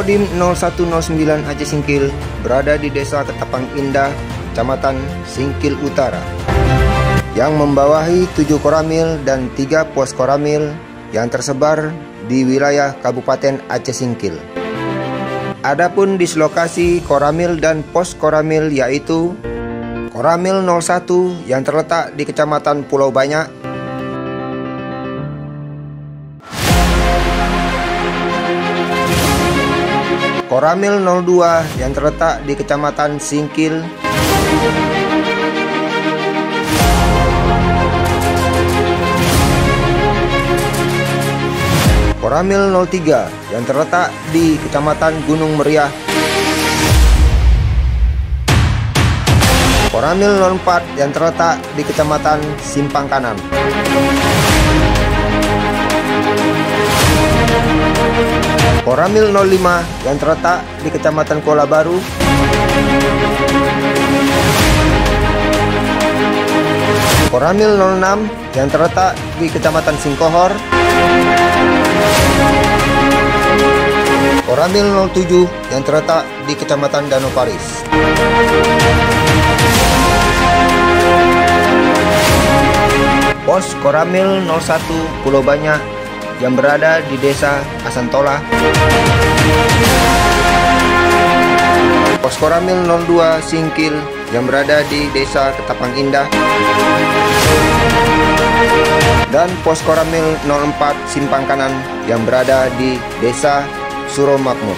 Kodim 0109 Aceh Singkil berada di Desa Ketapang Indah, Kecamatan Singkil Utara, yang membawahi 7 koramil dan 3 pos koramil yang tersebar di wilayah Kabupaten Aceh Singkil. Adapun dislokasi koramil dan pos koramil yaitu Koramil 01 yang terletak di Kecamatan Pulau Banyak, Koramil 02 yang terletak di Kecamatan Singkil, Koramil 03 yang terletak di Kecamatan Gunung Meriah, Koramil 04 yang terletak di Kecamatan Simpang Kanan, Koramil 05 yang terletak di Kecamatan Kuala Baru, Koramil 06 yang terletak di Kecamatan Singkohor, Koramil 07 yang terletak di Kecamatan Danau Paris. Pos Koramil 01 Pulau Banyak yang berada di Desa Asantola, Pos Koramil 02 Singkil yang berada di Desa Ketapang Indah, dan Pos Koramil 04 Simpang Kanan yang berada di Desa Suromakmur.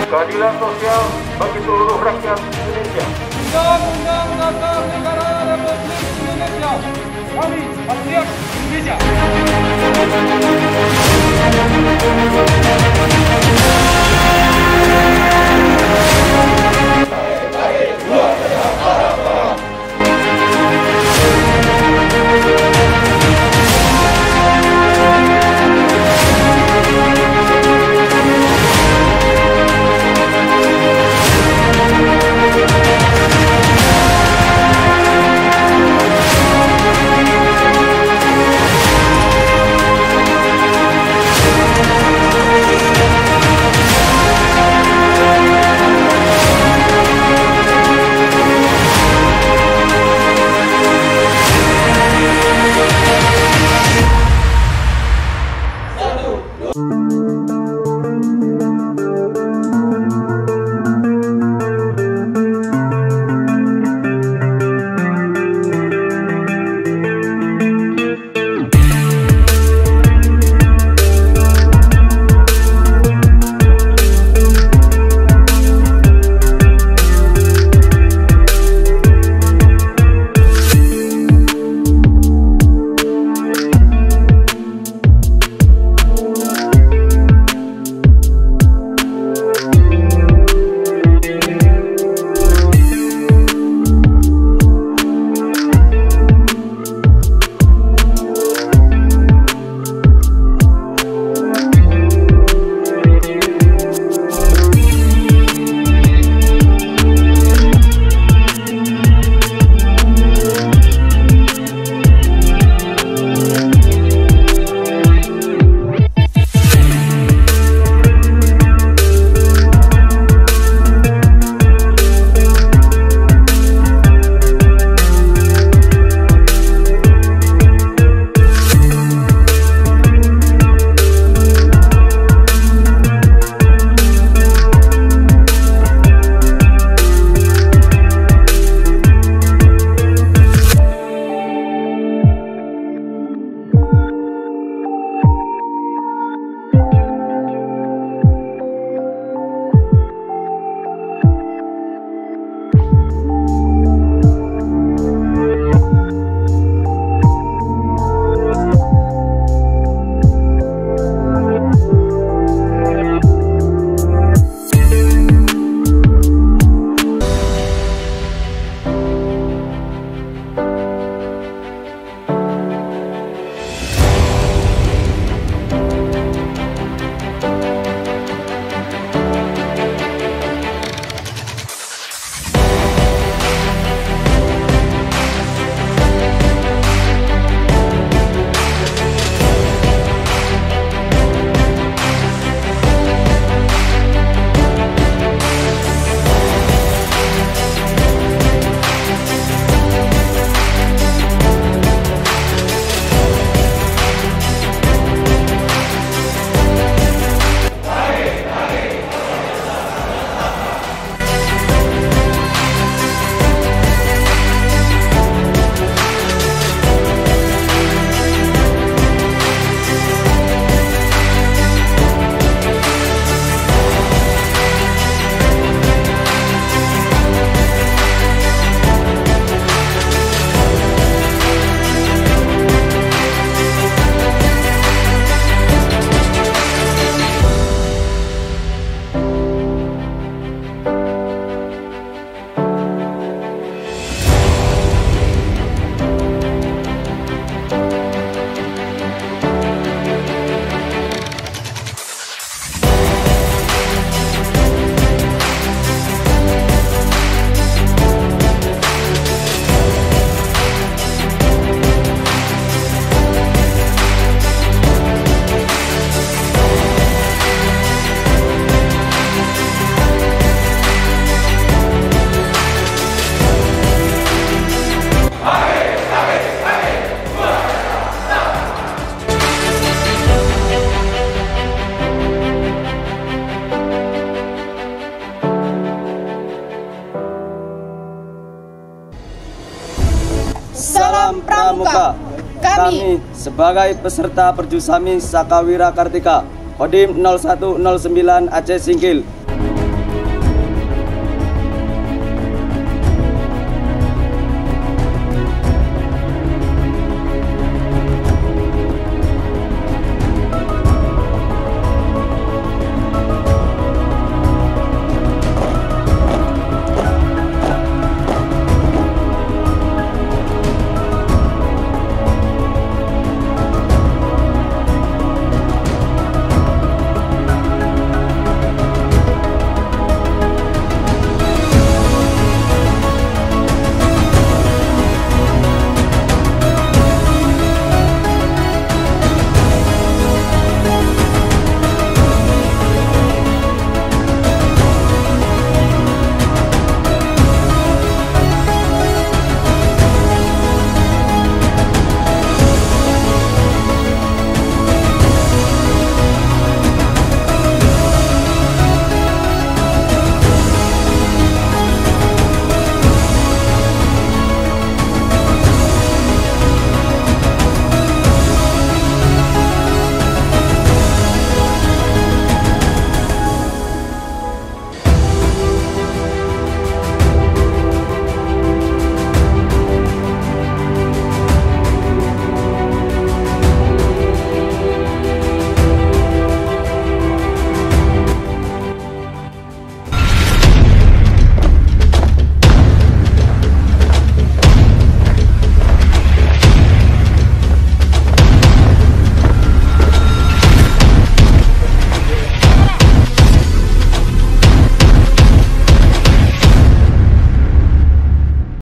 Keadilan sosial bagi seluruh rakyat Indonesia. Undang-Undang Dasar Negara Republik Indonesia. Kami, rakyat Indonesia. Pramuka. Kami sebagai peserta Perjusami Sakawira Kartika Kodim 0109 Aceh Singkil